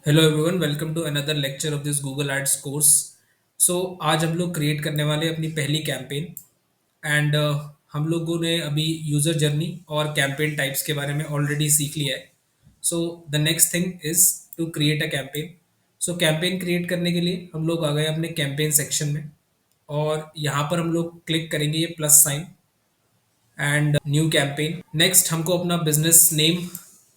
Hello everyone, welcome to another lecture of this Google ads course. So आज हम लोग create करने वाले हैं अपनी पहली कैंपेन। एंड हम लोगों ने अभी यूज़र जर्नी और कैंपेन टाइप्स के बारे में ऑलरेडी सीख लिया है। So the next thing is to create a campaign. So campaign create करने के लिए हम लोग आ गए अपने कैंपेन सेक्शन में, और यहाँ पर हम लोग क्लिक करेंगे ये plus sign and new campaign. Next हमको अपना बिजनेस नेम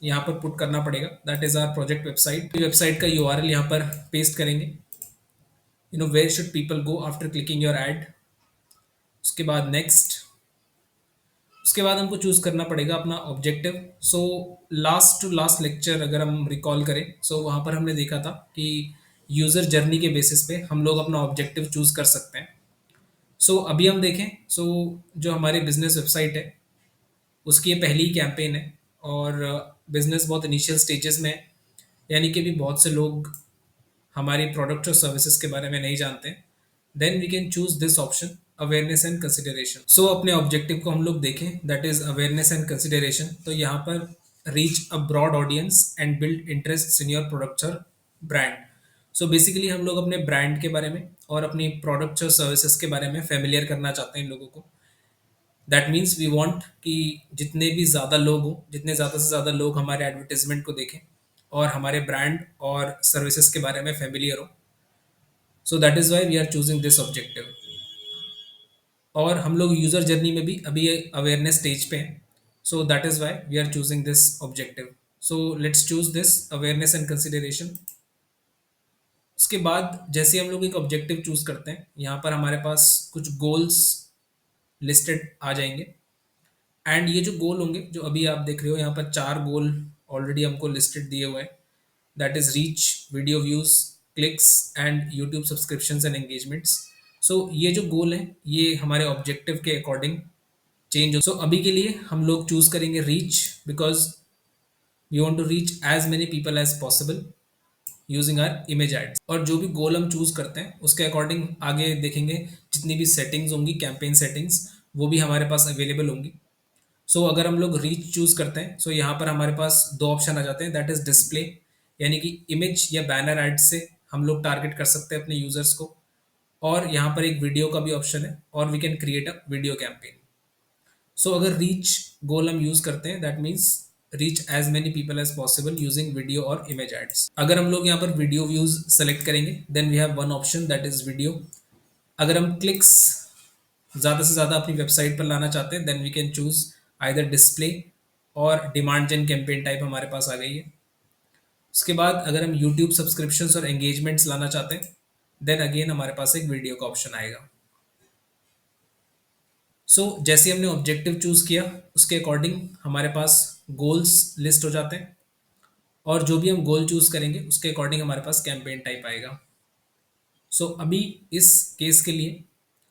यहाँ पर पुट करना पड़ेगा, that is our project website. Website का यूआरएल यहाँ पर पेस्ट करेंगे। Where should people go after clicking your ad. उसके बाद नेक्स्ट, उसके बाद हमको चूज करना पड़ेगा अपना objective. So last to last lecture अगर हम रिकॉल करें, सो वहाँ पर हमने देखा था कि यूजर जर्नी के बेसिस पे हम लोग अपना ऑब्जेक्टिव चूज कर सकते हैं। सो अभी हम देखें, सो जो हमारी बिजनेस वेबसाइट है उसकी ये पहली कैंपेन है, और बिजनेस बहुत इनिशियल स्टेजेस में है, यानी कि भी बहुत से लोग हमारी प्रोडक्ट और सर्विसेज के बारे में नहीं जानते हैं। Then we can choose this option, awareness and consideration. So अपने ऑब्जेक्टिव को हम लोग देखें, that is awareness and consideration. तो यहाँ पर reach a broad audience and build interest in your products और ब्रांड। सो बेसिकली हम लोग अपने ब्रांड के बारे में और अपनी प्रोडक्ट्स और सर्विसेज के बारे में फेमिलियर करना चाहते हैं इन लोगों को। दैट मीन्स वी वांट कि जितने भी ज़्यादा लोग हों, जितने ज़्यादा से ज़्यादा लोग हमारे एडवर्टीजमेंट को देखें और हमारे ब्रांड और सर्विसेज के बारे में फेमिलियर हो। So that is why we are choosing this objective. और हम लोग यूज़र जर्नी में भी अभी अवेयरनेस स्टेज पे हैं। So that is why we are choosing this objective. So let's choose this awareness and consideration. उसके बाद जैसे हम लोग एक ऑब्जेक्टिव चूज करते हैं, यहाँ पर हमारे पास कुछ गोल्स लिस्टेड आ जाएंगे। एंड ये जो गोल होंगे, जो अभी आप देख रहे हो यहाँ पर 4 गोल ऑलरेडी हमको लिस्टेड दिए हुए हैं। That is reach, video views, clicks and YouTube subscriptions and engagements. So ये जो गोल हैं ये हमारे ऑब्जेक्टिव के अकॉर्डिंग चेंज हो। सो अभी के लिए हम लोग चूज करेंगे reach, because we want to reach as many people as possible using our image ads. और जो भी गोल हम चूज करते हैं उसके अकॉर्डिंग आगे देखेंगे जितनी भी सेटिंग्स होंगी, कैंपेन सेटिंग्स, वो भी हमारे पास अवेलेबल होंगी। सो अगर हम लोग रीच चूज करते हैं, सो यहाँ पर हमारे पास 2 ऑप्शन आ जाते हैं, दैट इज डिस्प्ले, यानी कि इमेज या बैनर एड से हम लोग टारगेट कर सकते हैं अपने यूजर्स को। और यहाँ पर एक वीडियो का भी ऑप्शन है, और we can create a video campaign. So अगर रीच गोल हम यूज करते हैं, that means reach as many people as possible using video और इमेज एड्स। अगर हम लोग यहाँ पर वीडियो व्यूज सेलेक्ट करेंगे, then we have one option, that is video. अगर हम क्लिक्स ज़्यादा से ज़्यादा अपनी वेबसाइट पर लाना चाहते हैं, then we can choose either display और डिमांड जेन कैंपेन टाइप हमारे पास आ गई है। उसके बाद अगर हम यूट्यूब सब्सक्रिप्शंस और एंगेजमेंट्स लाना चाहते हैं, देन अगेन हमारे पास एक वीडियो का ऑप्शन आएगा। सो जैसे हमने ऑब्जेक्टिव चूज किया, उसके अकॉर्डिंग हमारे पास गोल्स लिस्ट हो जाते हैं, और जो भी हम गोल चूज करेंगे उसके अकॉर्डिंग हमारे पास कैंपेन टाइप आएगा। सो अभी इस केस के लिए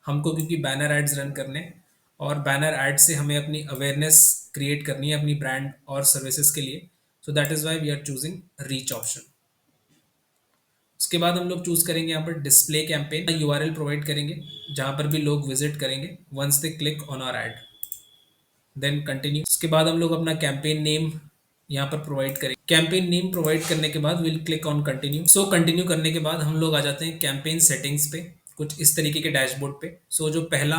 हमको, क्योंकि बैनर एड्स रन करने हैं, और बैनर एड से हमें अपनी अवेयरनेस क्रिएट करनी है अपनी ब्रांड और सर्विसेज के लिए, so that is why we are choosing reach option. उसके बाद हम लोग चूज करेंगे यहाँ पर डिस्प्ले कैंपेन, यूआरएल प्रोवाइड करेंगे जहाँ पर भी लोग विजिट करेंगे once they click on our ad. Then continue. उसके बाद हम लोग अपना कैंपेन नेम यहाँ पर प्रोवाइड करें। कैंपेन नेम प्रोवाइड करने के बाद will click on continue. So continue करने के बाद हम लोग आ जाते हैं कैंपेन सेटिंग्स पे, कुछ इस तरीके के डैशबोर्ड पे। सो जो पहला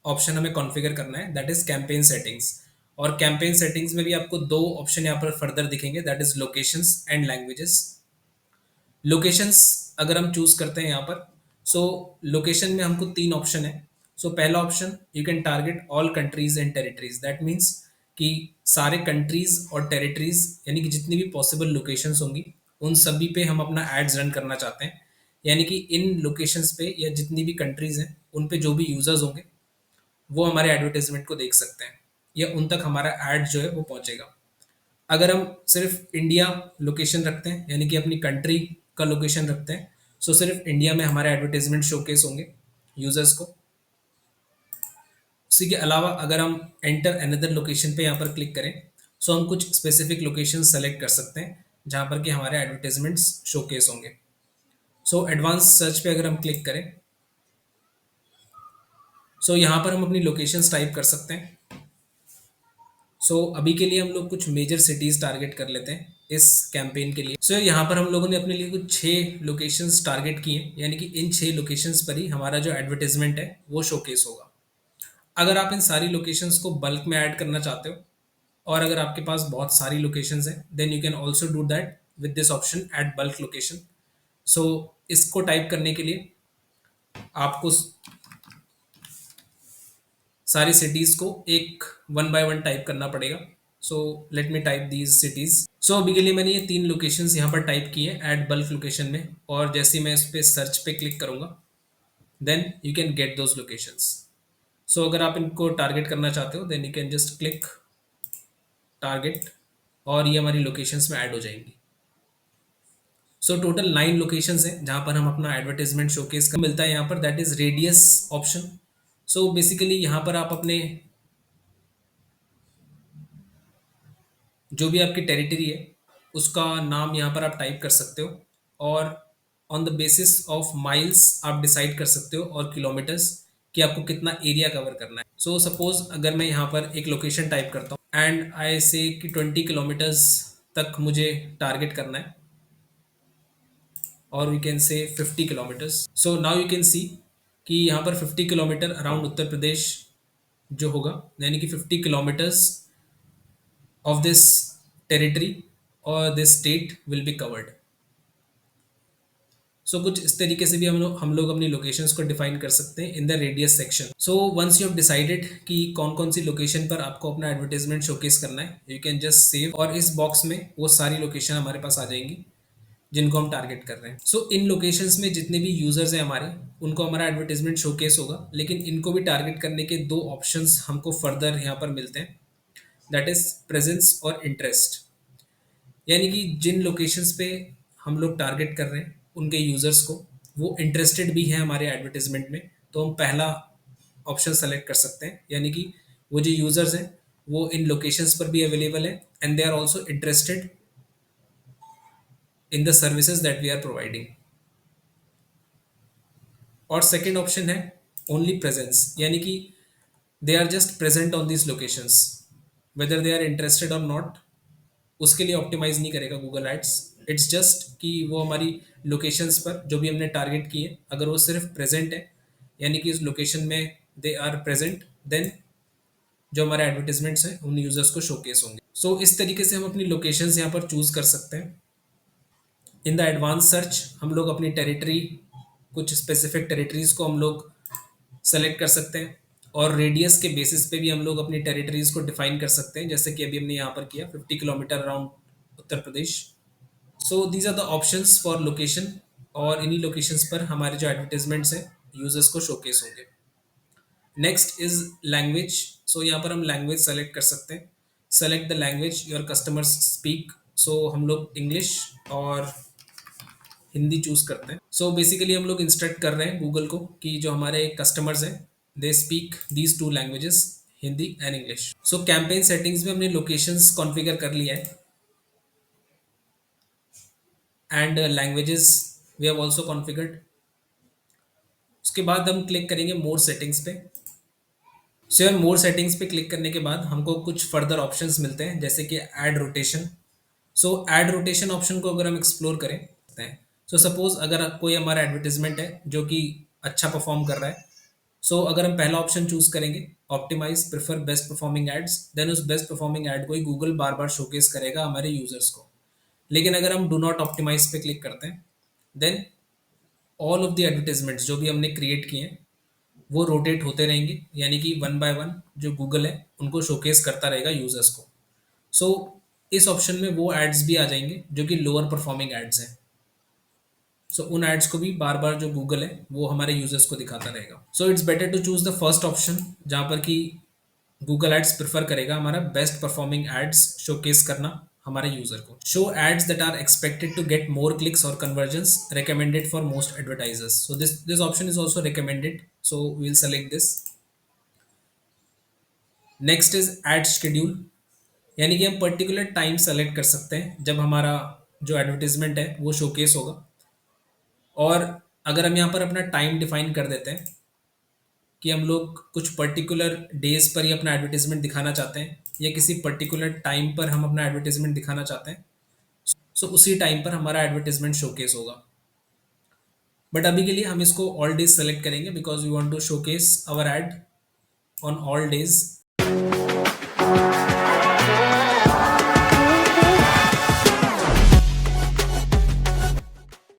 ऑप्शन हमें कॉन्फ़िगर करना है, दैट इज कैंपेन सेटिंग्स। और कैंपेन सेटिंग्स में भी आपको 2 ऑप्शन यहाँ पर फर्दर दिखेंगे, that is locations and languages. Locations अगर हम चूज करते हैं यहाँ पर, सो लोकेशन में हमको 3 ऑप्शन है। सो पहला option, you can target all countries and territories. That means कि सारे कंट्रीज और टेरिटरीज, यानी कि जितनी भी पॉसिबल लोकेशंस होंगी उन सभी पे हम अपना एड्स रन करना चाहते हैं। यानी कि इन लोकेशंस पे या जितनी भी कंट्रीज हैं उन पे जो भी यूजर्स होंगे वो हमारे एडवर्टाइजमेंट को देख सकते हैं, या उन तक हमारा एड जो है वो पहुंचेगा। अगर हम सिर्फ इंडिया लोकेशन रखते हैं, यानी कि अपनी कंट्री का लोकेशन रखते हैं, सो सिर्फ इंडिया में हमारे एडवर्टाइजमेंट शोकेस होंगे यूजर्स को। उसी के अलावा अगर हम एंटर अनदर लोकेशन पे यहाँ पर क्लिक करें, सो हम कुछ स्पेसिफिक लोकेशन सेलेक्ट कर सकते हैं जहाँ पर कि हमारे एडवर्टाइजमेंट्स शोकेस होंगे। सो एडवांस सर्च पे अगर हम क्लिक करें, सो यहाँ पर हम अपनी लोकेशंस टाइप कर सकते हैं। सो अभी के लिए हम लोग कुछ मेजर सिटीज़ टारगेट कर लेते हैं। इस कैंपेन के लिए। सो यहाँ पर हम लोगों ने अपने लिए कुछ 6 लोकेशंस टारगेट किए हैं, यानी कि इन 6 लोकेशंस पर ही हमारा जो एडवर्टाइजमेंट है वो शोकेस होगा। अगर आप इन सारी लोकेशंस को बल्क में ऐड करना चाहते हो और अगर आपके पास बहुत सारी लोकेशंस हैं, then you can also do that with this option add bulk location. So इसको टाइप करने के लिए आपको सारी सिटीज को एक वन बाय वन टाइप करना पड़ेगा। So let me type these cities. So अभी के लिए मैंने ये 3 लोकेशंस यहाँ पर टाइप की है एड बल्क लोकेशन में, और जैसे ही मैं इस पे सर्च पे क्लिक करूंगा then you can get those locations. So अगर आप इनको टारगेट करना चाहते हो then you can just click target और ये हमारी लोकेशंस में ऐड हो जाएंगी। सो टोटल 9 लोकेशंस हैं जहाँ पर हम अपना एडवर्टाइजमेंट शोकेस का मिलता है यहाँ पर, that is radius option. So basically यहाँ पर आप अपने जो भी आपकी टेरिटरी है उसका नाम यहाँ पर आप टाइप कर सकते हो, और on the basis of miles आप डिसाइड कर सकते हो और किलोमीटर्स कि आपको कितना एरिया कवर करना है। सो सपोज अगर मैं यहाँ पर एक लोकेशन टाइप करता हूँ एंड आई से कि 20 किलोमीटर्स तक मुझे टारगेट करना है, और we can say 50 kilometres. So now you can see कि यहाँ पर 50 किलोमीटर अराउंड उत्तर प्रदेश जो होगा, यानी कि 50 kilometres of this territory or this state will be covered। सो कुछ इस तरीके से भी हम लोग अपनी लोकेशंस को डिफाइन कर सकते हैं in the radius section. So once you have decided कि कौन कौन सी लोकेशन पर आपको अपना एडवर्टाइजमेंट शोकेस करना है, यू कैन जस्ट सेव, और इस बॉक्स में वो सारी लोकेशन हमारे पास आ जाएंगी जिनको हम टारगेट कर रहे हैं। सो इन लोकेशंस में जितने भी यूजर्स हैं हमारे, उनको हमारा एडवर्टाइजमेंट शोकेस होगा, लेकिन इनको भी टारगेट करने के 2 ऑप्शंस हमको फर्दर यहाँ पर मिलते हैं, दैट इज प्रेजेंस और इंटरेस्ट। यानी कि जिन लोकेशंस पे हम लोग टारगेट कर रहे हैं उनके यूज़र्स को, वो इंटरेस्टेड भी हैं हमारे एडवर्टाइजमेंट में, तो हम पहला ऑप्शन सेलेक्ट कर सकते हैं। यानी कि वो जो यूज़र्स हैं वो इन लोकेशंस पर भी अवेलेबल है and they are also interested in the services that we are providing. और सेकेंड ऑप्शन है ओनली प्रेजेंस, यानी कि they are just present on this locations, whether they are interested और नॉट, उसके लिए ऑप्टिमाइज नहीं करेगा गूगल एड्स। इट्स जस्ट कि वो हमारी लोकेशंस पर जो भी हमने टारगेट किए, अगर वो सिर्फ प्रेजेंट है, यानी कि इस लोकेशन में दे आर प्रेजेंट, देन जो हमारे एडवर्टीजमेंट्स हैं उन यूजर्स को शोकेस होंगे। सो इस तरीके से हम अपनी लोकेशंस यहाँ पर चूज कर सकते हैं। इन द एडवांस सर्च हम लोग अपनी टेरिटरी, कुछ स्पेसिफिक टेरिटरीज को हम लोग सेलेक्ट कर सकते हैं, और रेडियस के बेसिस पे भी हम लोग अपनी टेरिटरीज को डिफाइन कर सकते हैं, जैसे कि अभी हमने यहाँ पर किया 50 kilometre around Uttar Pradesh. So these are the options for location, और इन्हीं लोकेशंस पर हमारे जो एडवर्टीजमेंट्स हैं यूजर्स को शोकेस होंगे। Next is language. सो यहाँ पर हम लैंग्वेज सेलेक्ट कर सकते हैं। Select the language your customers speak. So हम लोग इंग्लिश और हिंदी चूज करते हैं। सो बेसिकली हम लोग इंस्ट्रक्ट कर रहे हैं गूगल को कि जो हमारे कस्टमर्स हैं they speak these 2 languages, Hindi and English. So campaign settings में हमने लोकेशंस कॉन्फ़िगर कर लिया है and languages we have also configured. उसके बाद हम क्लिक करेंगे मोर सेटिंग्स पे। सो यार मोर सेटिंग्स पे क्लिक करने के बाद हमको कुछ फर्दर ऑप्शंस मिलते हैं, जैसे कि ऐड रोटेशन। सो ऐड रोटेशन ऑप्शन को अगर हम एक्सप्लोर करें, सो सपोज अगर कोई हमारा एडवर्टीजमेंट है जो कि अच्छा परफॉर्म कर रहा है, सो अगर हम पहला ऑप्शन चूज करेंगे optimise prefer best performing ads, then उस बेस्ट परफॉर्मिंग एड को ही गूगल बार बार शोकेस करेगा हमारे यूजर्स को। लेकिन अगर हम डू नॉट ऑप्टिमाइज पे क्लिक करते हैं, then all of the advertisements जो भी हमने क्रिएट किए हैं वो रोटेट होते रहेंगे, यानी कि वन बाय वन जो गूगल है उनको शोकेस करता रहेगा यूजर्स को। सो इस ऑप्शन में वो एड्स भी आ जाएंगे जो कि लोअर परफॉर्मिंग एड्स हैं। सो उन एड्स को भी बार बार जो गूगल है वो हमारे यूजर्स को दिखाता रहेगा। So it's better to choose the first option, जहाँ पर कि गूगल एड्स प्रेफर करेगा हमारा बेस्ट परफॉर्मिंग एड्स शोकेस करना हमारे यूजर को। Show ads that are expected to get more clicks और conversions recommended for most advertisers. So this option is also recommended, so we will select this. Next is ad schedule, यानी कि हम particular time select कर सकते हैं जब हमारा जो एडवर्टीजमेंट है वो शोकेस होगा। और अगर हम यहाँ पर अपना टाइम डिफाइन कर देते हैं कि हम लोग कुछ पर्टिकुलर डेज पर ही अपना एडवर्टीजमेंट दिखाना चाहते हैं या किसी पर्टिकुलर टाइम पर हम अपना एडवर्टीजमेंट दिखाना चाहते हैं, सो उसी टाइम पर हमारा एडवर्टाइजमेंट शोकेस होगा। बट अभी के लिए हम इसको ऑल डेज सेलेक्ट करेंगे because we want to showcase our ad on all days